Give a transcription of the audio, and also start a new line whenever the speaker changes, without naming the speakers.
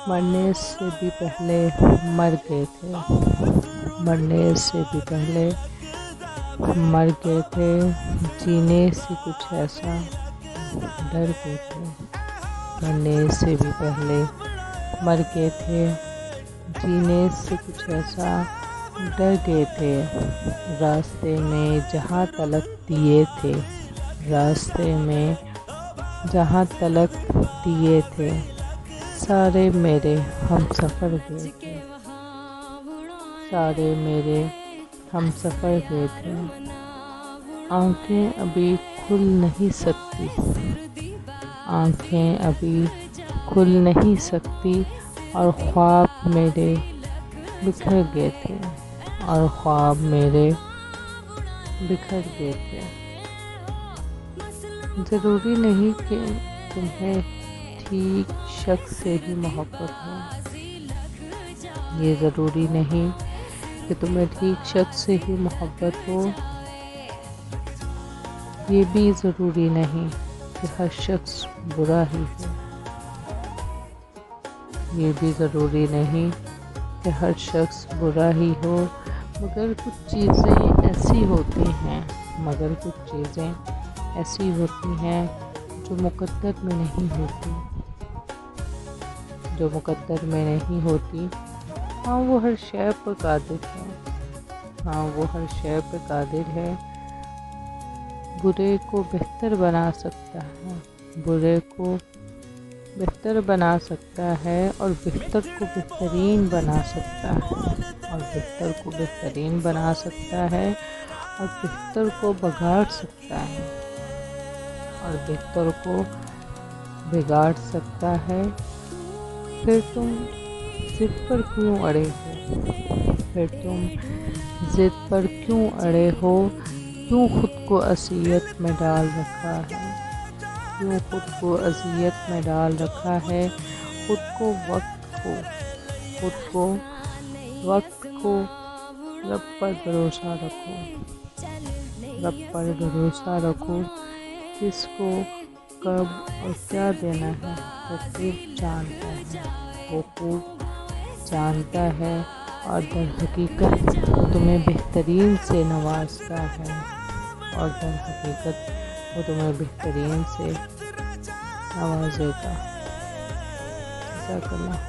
مرنے سے بھی پہلے مر گئے تھے، مرنے سے بھی پہلے مر گئے تھے، جینے سے کچھ ایسا ڈر گئے تھے، مرنے سے بھی پہلے مر گئے تھے، جینے سے کچھ ایسا ڈر گئے تھے، راستے میں جہاں تلک دیے تھے، راستے میں جہاں تلک دیے تھے، سارے میرے ہم سفر گئے تھے، سارے میرے ہم سفر گئے تھے، آنکھیں ابھی کھل نہیں سکتی، آنکھیں ابھی کھل نہیں سکتی، اور خواب میرے بکھر گئے تھے، اور خواب میرے بکھر گئے تھے۔ ضروری نہیں کہ تمہیں ٹھیک شخص سے ہی محبت ہو، یہ ضروری نہیں کہ تمہیں ٹھیک شخص سے ہی محبت ہو، یہ بھی ضروری نہیں کہ ہر شخص برا ہی ہو، یہ بھی ضروری نہیں کہ ہر شخص برا ہی ہو، مگر کچھ چیزیں ایسی ہوتی ہیں، مگر کچھ چیزیں ایسی ہوتی ہیں جو مقدر میں نہیں ہوتی، جو مقدر میں نہیں ہوتی۔ ہاں وہ ہر شے پر قادر ہے، ہاں وہ ہر شے پر قادر ہے، برے کو بہتر بنا سکتا ہے، برے کو بہتر بنا سکتا ہے، اور بہتر کو بہترین بنا سکتا ہے، اور بہتر کو بہترین بنا سکتا ہے، اور بہتر کو بگاڑ سکتا ہے، اور بہتر کو بگاڑ سکتا ہے۔ پھر تم ضد پر کیوں اڑے ہو، پھر تم ضد پر کیوں اڑے ہو، کیوں خود کو اذیت میں ڈال رکھا ہے، کیوں خود کو اذیت میں ڈال رکھا ہے، خود کو وقت کو، خود کو وقت کو، رب پر بھروسہ رکھو، رب پر بھروسہ رکھو، کس کو کب اور کیا دینا ہے وہ خوب جانتا ہے، وہ خوب جانتا ہے، اور در حقیقت وہ تمہیں بہترین سے نوازتا ہے، اور در حقیقت وہ تمہیں بہترین سے نوازے گا۔ جزاک اللہ۔